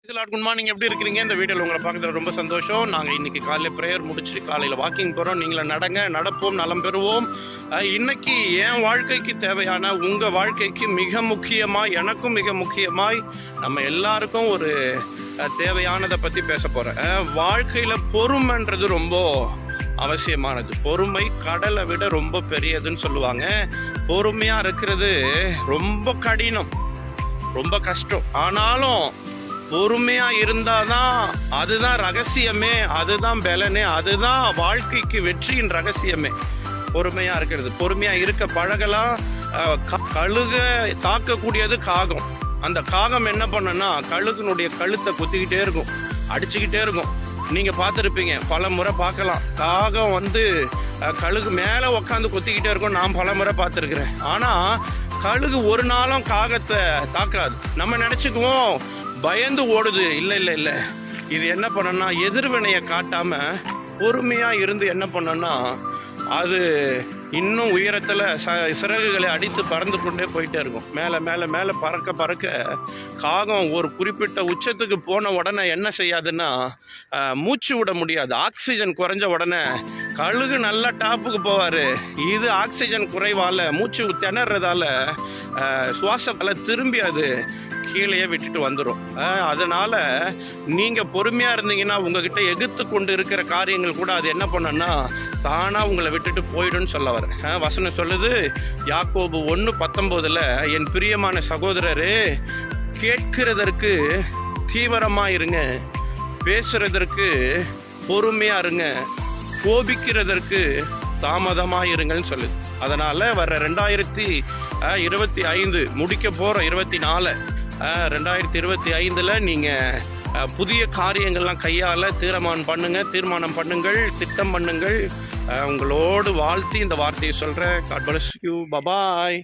Good morning, எப்படி இருக்கிறீங்க? இந்த வீடியோவில் உங்களை பார்க்குறது ரொம்ப சந்தோஷம். நாங்கள் இன்றைக்கி காலையில் ப்ரேயர் முடிச்சுட்டு காலையில் வாக்கிங் போகிறோம். நீங்கள நடப்போம், நலம் பெறுவோம். இன்னைக்கு என் வாழ்க்கைக்கு தேவையான உங்கள் வாழ்க்கைக்கு மிக முக்கியமாய், எனக்கும் மிக முக்கியமாய், நம்ம எல்லாருக்கும் ஒரு தேவையானதை பற்றி பேச போகிறேன். வாழ்க்கையில் பொறுமைன்றது ரொம்ப அவசியமானது. பொறுமை கடலை விட ரொம்ப பெரியதுன்னு சொல்லுவாங்க. பொறுமையாக இருக்கிறது ரொம்ப கடினம், ரொம்ப கஷ்டம். ஆனாலும் பொறுமையாக இருந்தால் தான் அதுதான் ரகசியமே, அதுதான் பலனே, அதுதான் வாழ்க்கைக்கு வெற்றியின் ரகசியமே. பொறுமையாக இருக்கிறது, பொறுமையாக இருக்க பழகலாம். கழுக தாக்கக்கூடியது காகம். அந்த காகம் என்ன பண்ணுன்னா கழுகுனுடைய கழுத்தை குத்திக்கிட்டே இருக்கும், அடிச்சுக்கிட்டே இருக்கும். நீங்கள் பார்த்துருப்பீங்க, பல முறை பார்க்கலாம். காகம் கழுகு மேலே உக்காந்து குத்திக்கிட்டே இருக்கும். நான் பல முறை பார்த்துருக்குறேன். ஆனால் கழுகு ஒரு நாளும் காகத்தை தாக்காது. நம்ம நினச்சிக்குவோம் பயந்து ஓடுது. இல்லை, இது என்ன பண்ணனா எதிர்வினையை காட்டாமல் பொறுமையாக இருந்து என்ன பண்ணனா அது இன்னும் உயரத்தில் சிறகுகளை அடித்து பறந்து கொண்டே போயிட்டே இருக்கும். மேலே பறக்க காகம் ஒரு குறிப்பிட்ட உச்சத்துக்கு போன உடனே என்ன செய்யாதுன்னா மூச்சு விட முடியாது. ஆக்சிஜன் குறைஞ்ச உடனே கழுகு நல்லா டாப்புக்கு போவார். இது ஆக்சிஜன் குறைவால் மூச்சு திணறதால சுவாசத்தால் திரும்பி அது கீழே விட்டுட்டு வந்துடும். அதனால் நீங்கள் பொறுமையாக இருந்தீங்கன்னா உங்ககிட்ட எதிர்த்து கொண்டு இருக்கிற காரியங்கள் கூட அது என்ன பண்ணனா தானாக உங்களை விட்டுட்டு போயிடும்னு சொல்ல வரேன். வசனம் சொல்லுது, யாக்கோபு 1:19, என் பிரியமான சகோதரரே, கேட்கிறதற்கு தீவிரமாக இருங்க, பேசுறதற்கு பொறுமையாக இருங்க, கோபிக்கிறதற்கு தாமதமாக இருங்கன்னு சொல்லுது. அதனால் வர 2025 முடிக்க போகிற 24 2025 நீங்கள் புதிய காரியங்கள்லாம் கையால் தீர்மானம் பண்ணுங்கள், திட்டம் பண்ணுங்கள். உங்களோடு வாழ்த்தி இந்த வார்த்தையை சொல்கிறேன். God bless you. Bye bye.